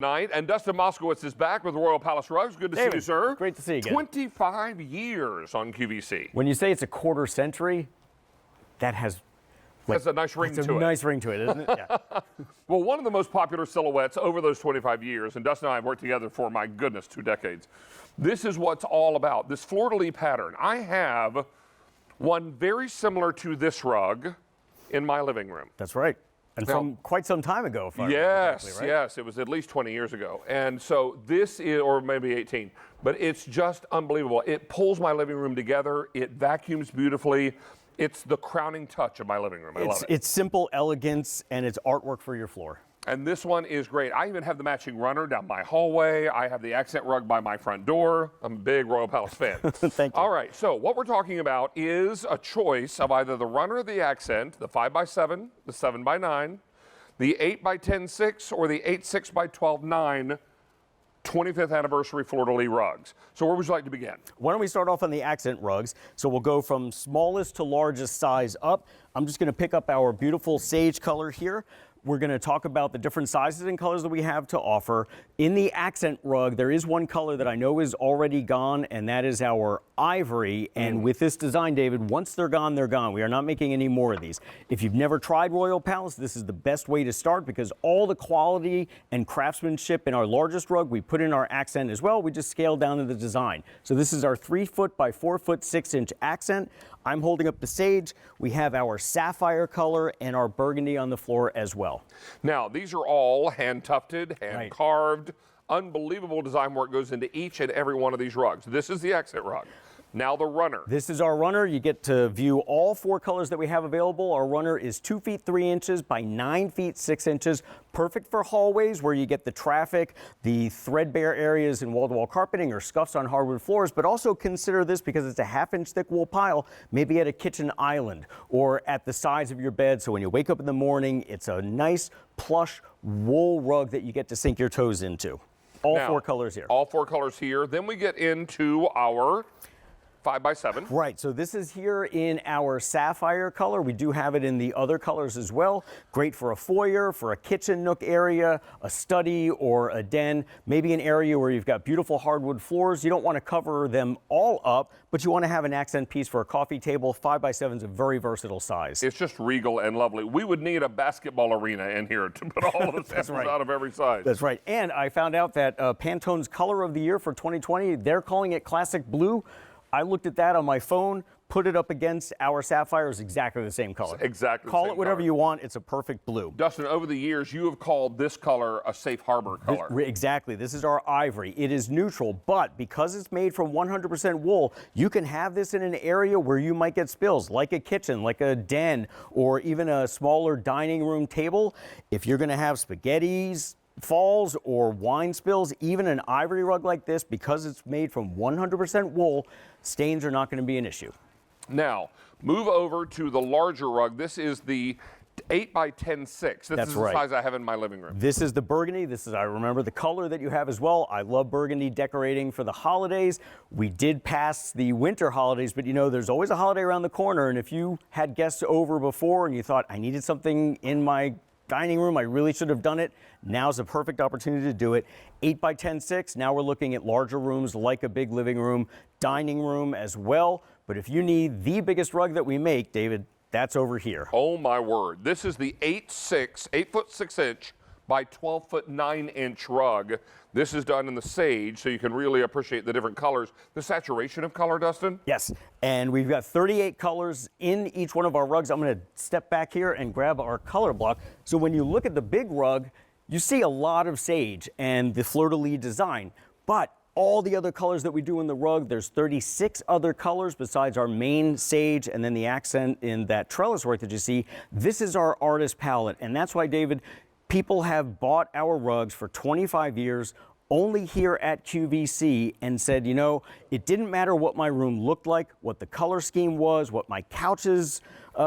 Night, and Dustin Moskowitz is back with Royal Palace Rugs. Good to see you, sir. Great to see you again. 25 years on QVC. When you say it's a quarter century, that has that's a nice ring to it. It's a nice ring to it, isn't it? Yeah. Well, one of the most popular silhouettes over those 25 years, and Dustin and I have worked together for, my goodness, 2 decades. This is what's all about, this Fleur De Lis pattern. I have one very similar to this rug in my living room. That's right. And now, from quite some time ago, if I remember correctly, right? Yes, it was at least 20 years ago. And so this is, or maybe 18, but it's just unbelievable. It pulls my living room together. It vacuums beautifully. It's the crowning touch of my living room. I love it. It's simple elegance, and it's artwork for your floor. And this one is great. I even have the matching runner down my hallway. I have the accent rug by my front door. I'm a big Royal Palace fan. Thank you. All right, so what we're talking about is a choice of either the runner or the accent, the 5x7, the 7x9, the 8x10-6, or the 8-6x12-9 25th anniversary Fleur De Lis rugs. So where would you like to begin? Why don't we start off on the accent rugs? So we'll go from smallest to largest size up. I'm just going to pick up our beautiful sage color here. We're going to talk about the different sizes and colors that we have to offer. In the accent rug, there is one color that I know is already gone, and that is our ivory. And with this design, David, once they're gone, they're gone. We are not making any more of these. If you've never tried Royal Palace, this is the best way to start because all the quality and craftsmanship in our largest rug, we put in our accent as well. We just scaled down to the design. So this is our 3-foot by 4-foot 6-inch accent. I'm holding up the sage. We have our sapphire color and our burgundy on the floor as well. Now, these are all hand tufted, hand carved. Unbelievable design work goes into each and every one of these rugs. This is the accent rug. Now the runner. This is our runner. You get to view all 4 colors that we have available. Our runner is 2 feet 3 inches by 9 feet 6 inches. Perfect for hallways where you get the traffic, the threadbare areas in wall-to-wall carpeting or scuffs on hardwood floors. But also consider this because it's a 1/2-inch thick wool pile, maybe at a kitchen island or at the sides of your bed. So when you wake up in the morning, it's a nice plush wool rug that you get to sink your toes into. All now, 4 colors here. All 4 colors here. Then we get into our 5x7. Right, so this is here in our sapphire color. We do have it in the other colors as well. Great for a foyer, for a kitchen nook area, a study or a den, maybe an area where you've got beautiful hardwood floors. You don't want to cover them all up, but you want to have an accent piece for a coffee table. 5x7 is a very versatile size. It's just regal and lovely. We would need a basketball arena in here to put all of the samples out of every size. That's right, and I found out that Pantone's color of the year for 2020, they're calling it classic blue. I looked at that on my phone, put it up against our sapphire, is exactly the same color. It's exactly Call the same it whatever color you want, it's a perfect blue. Dustin, over the years, you have called this color a safe harbor color. Exactly, this is our ivory. It is neutral, but because it's made from 100% wool, you can have this in an area where you might get spills, like a kitchen, like a den, or even a smaller dining room table. If you're gonna have spaghettis, falls or wine spills, even an ivory rug like this, because it's made from 100% wool, stains are not going to be an issue. Now, move over to the larger rug. This is the 8x10-6. This is the size I have in my living room. This is the burgundy. This is, I remember the color that you have as well. I love burgundy decorating for the holidays. We did pass the winter holidays, but you know, there's always a holiday around the corner. And if you had guests over before and you thought, I needed something in my dining room, I really should have done it. Now's a perfect opportunity to do it. 8x10-6. Now we're looking at larger rooms like a big living room, dining room as well. But if you need the biggest rug that we make, David, that's over here. Oh my word. This is the 8-foot 6-inch by 12-foot 9-inch rug. This is done in the sage, so you can really appreciate the different colors. The saturation of color, Dustin? Yes, and we've got 38 colors in each one of our rugs. I'm going to step back here and grab our color block. So when you look at the big rug, you see a lot of sage and the Fleur De Lis design, but all the other colors that we do in the rug, there's 36 other colors besides our main sage and then the accent in that trellis work that you see. This is our artist palette, and that's why, David, people have bought our rugs for 25 years only here at QVC and said, you know, it didn't matter what my room looked like, what the color scheme was, what my couches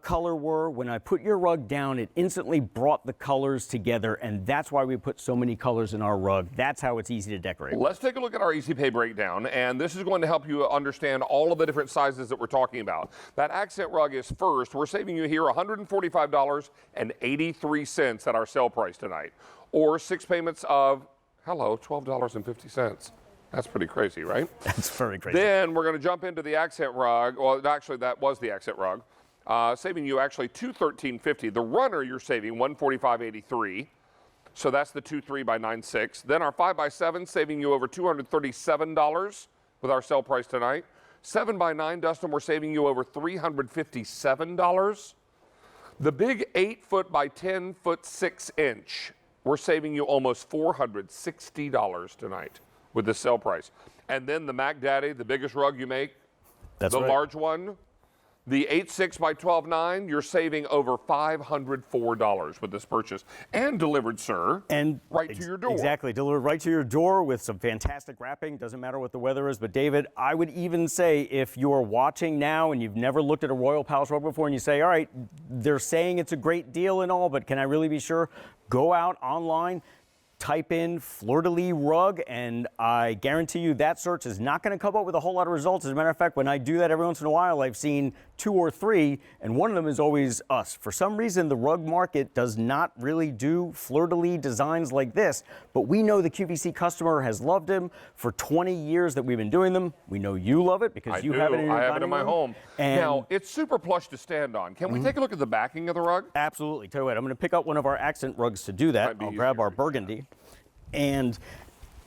color were. When I put your rug down, it instantly brought the colors together, and that's why we put so many colors in our rug. That's how it's easy to decorate. Let's take a look at our Easy Pay breakdown, and this is going to help you understand all of the different sizes that we're talking about. That accent rug is first. We're saving you here $145.83 at our sale price tonight, or 6 payments of Hello, $12.50. That's pretty crazy, right? That's very crazy. Then we're going to jump into the accent rug. Well, actually, that was the accent rug. Saving you actually $213.50. The runner you're saving $145.83. So that's the 2.3 by 9.6. Then our 5 by 7 saving you over $237 with our sale price tonight. 7 by 9, Dustin, we're saving you over $357. The big 8 foot by 10 foot 6 inch, we're saving you almost $460 tonight with the sale price. And then the Mac Daddy, the biggest rug you make, That's the right. large one, the 8.6 by 12.9, you're saving over $504 with this purchase. And delivered, sir, And right to your door. Exactly, delivered right to your door with some fantastic wrapping. Doesn't matter what the weather is. But David, I would even say if you are watching now and you've never looked at a Royal Palace rug before and you say, all right, they're saying it's a great deal and all, but can I really be sure? Go out online, type in Fleur De Lis Rug, and I guarantee you that search is not going to come up with a whole lot of results. As a matter of fact, when I do that every once in a while, I've seen 2 or 3, and one of them is always us. For some reason, the rug market does not really do Fleur De Lis designs like this, but we know the QVC customer has loved him for 20 years that we've been doing them. We know you love it because you have it in your I have it dining in my room. home. And Now, it's super plush to stand on. Can we take a look at the backing of the rug? absolutely. Tell you what, I'm going to pick up one of our accent rugs to do that. Might be I'll grab easier. our burgundy. And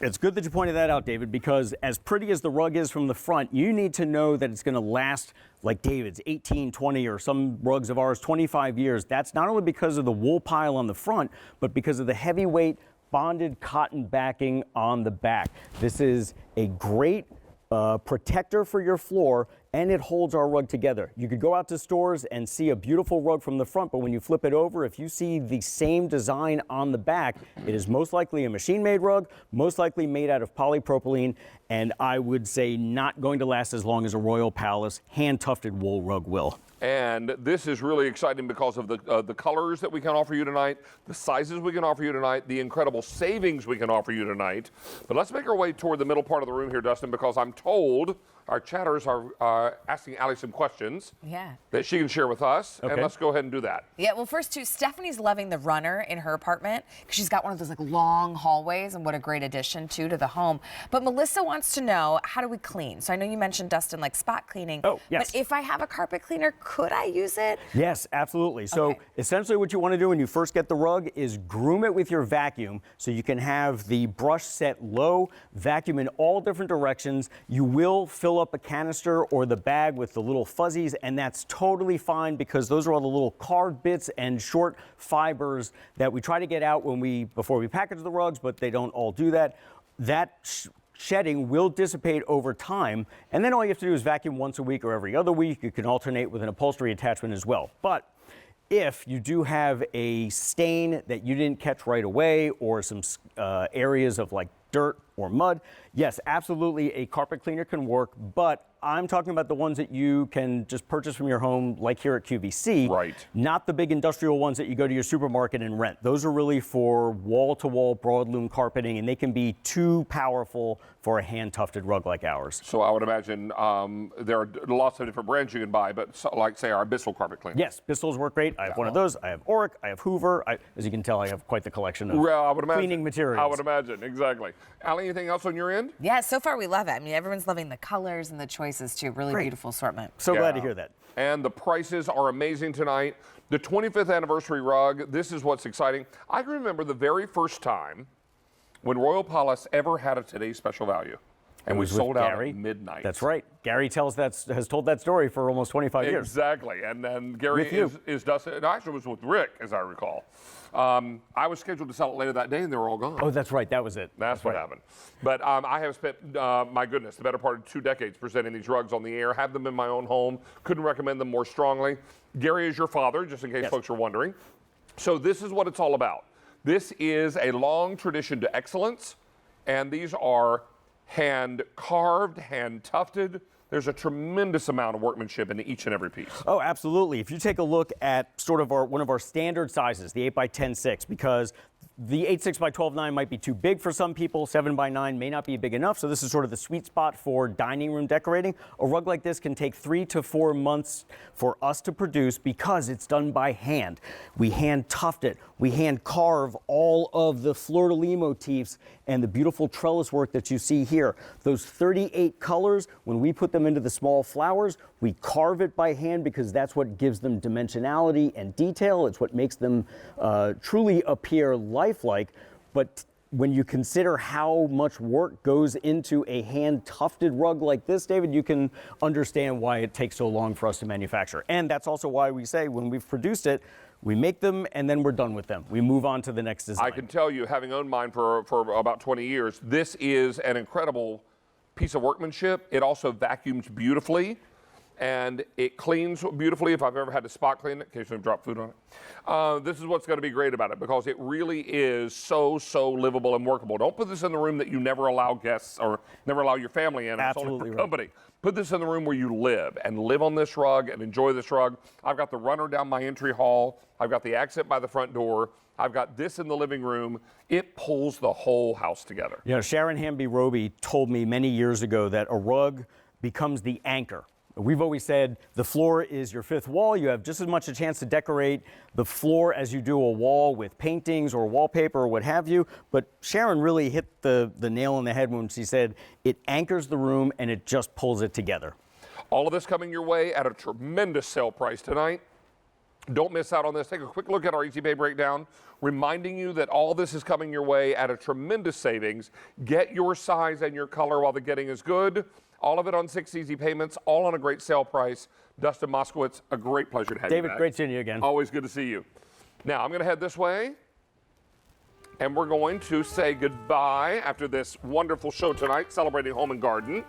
it's good that you pointed that out, David, because as pretty as the rug is from the front, you need to know that it's going to last like David's 18, 20, or some rugs of ours 25 years. That's not only because of the wool pile on the front, but because of the heavyweight bonded cotton backing on the back. This is a great protector for your floor, and it holds our rug together. You could go out to stores and see a beautiful rug from the front, but when you flip it over, if you see the same design on the back, it is most likely a machine-made rug, most likely made out of polypropylene, and I would say not going to last as long as a Royal Palace hand-tufted wool rug will. And this is really exciting because of the colors that we can offer you tonight, the sizes we can offer you tonight, the incredible savings we can offer you tonight. But let's make our way toward the middle part of the room here, Dustin, because I'm told our chatters are asking Allie some questions that she can share with us. Okay. And let's go ahead and do that. Yeah, well, first, too, Stephanie's loving the runner in her apartment because she's got one of those like long hallways, and what a great addition, too, to the home. But Melissa wants to know, how do we clean? So I know you mentioned, Dustin, like spot cleaning. Oh, yes. But if I have a carpet cleaner, could I use it? Yes, absolutely. So Okay. essentially what you want to do when you first get the rug is groom it with your vacuum so you can have the brush set low, vacuum in all different directions. You will fill up a canister or the bag with the little fuzzies, and that's totally fine because those are all the little carved bits and short fibers that we try to get out before we package the rugs, but they don't all do that. That shedding will dissipate over time, and then all you have to do is vacuum once a week or every other week. You can alternate with an upholstery attachment as well. But if you do have a stain that you didn't catch right away, or some areas of like dirt or mud, yes, absolutely a carpet cleaner can work, but I'm talking about the ones that you can just purchase from your home, like here at QVC. Right. Not the big industrial ones that you go to your supermarket and rent. Those are really for wall-to-wall broadloom carpeting, and they can be too powerful for a hand-tufted rug like ours. So I would imagine there are lots of different brands you can buy, but like, say, our Bissell carpet cleaner. Yes, Bistills work great. I have one of those. I have Auric. I have Hoover. As you can tell, I have quite the collection of Well, I would imagine. cleaning materials. I would imagine, exactly. Allie, anything else on your end? Yeah, so far we love it. I mean, everyone's loving the colors and the choices, too. Really Great. beautiful assortment. So glad to Yeah. hear that. And the prices are amazing tonight. The 25th anniversary rug, this is what's exciting. I can remember the very first time when Royal Palace ever had a Today's Special Value. And we was with sold out Gary. at midnight. That's right. Gary has told that story for almost 25 years. Exactly. And then Gary With you. is Dustin. No, actually, it was with Rick, as I recall. I was scheduled to sell it later that day, and they were all gone. Oh, that's right. That was it. That's what happened. But I have spent, my goodness, the better part of 2 decades presenting these rugs on the air, have them in my own home, couldn't recommend them more strongly. Gary is your father, just in case Yes. folks are wondering. So this is what it's all about. This is a long tradition to excellence, and these are hand carved, hand tufted. There's a tremendous amount of workmanship in each and every piece. Oh, absolutely. If you take a look at sort of one of our standard sizes, the 8x10 6, because the 8.6 by 12.9 might be too big for some people. 7 by 9 may not be big enough. So this is sort of the sweet spot for dining room decorating. A rug like this can take 3 to 4 months for us to produce because it's done by hand. We hand tuft it. We hand carve all of the Fleur De Lis motifs and the beautiful trellis work that you see here. Those 38 colors, when we put them into the small flowers, we carve it by hand because that's what gives them dimensionality and detail. It's what makes them truly appear lifelike. But when you consider how much work goes into a hand-tufted rug like this, David, you can understand why it takes so long for us to manufacture. And that's also why we say when we've produced it, we make them and then we're done with them. We move on to the next design. I can tell you, having owned mine for about 20 years, this is an incredible piece of workmanship. It also vacuums beautifully. And it cleans beautifully if I've ever had to spot clean it, in case I've dropped food on it. This is what's going to be great about it because it really is so livable and workable. Don't put this in the room that you never allow guests or never allow your family in. Absolutely it's only for right. company. Put this in the room where you live and live on this rug and enjoy this rug. I've got the runner down my entry hall. I've got the accent by the front door. I've got this in the living room. It pulls the whole house together. You know, Sharon Hamby-Roby told me many years ago that a rug becomes the anchor. We've always said the floor is your fifth wall. You have just as much a chance to decorate the floor as you do a wall with paintings or wallpaper or what have you. But Sharon really hit the nail on the head when she said it anchors the room and it just pulls it together. All of this coming your way at a tremendous sale price tonight. Don't miss out on this. Take a quick look at our Easy Pay breakdown, reminding you that all this is coming your way at a tremendous savings. Get your size and your color while the getting is good. All of it on 6 easy payments, all on a great sale price. Dustin Moskowitz, a great pleasure to have you David, back. great seeing you again. Always good to see you. Now, I'm going to head this way, and we're going to say goodbye after this wonderful show tonight, celebrating home and garden.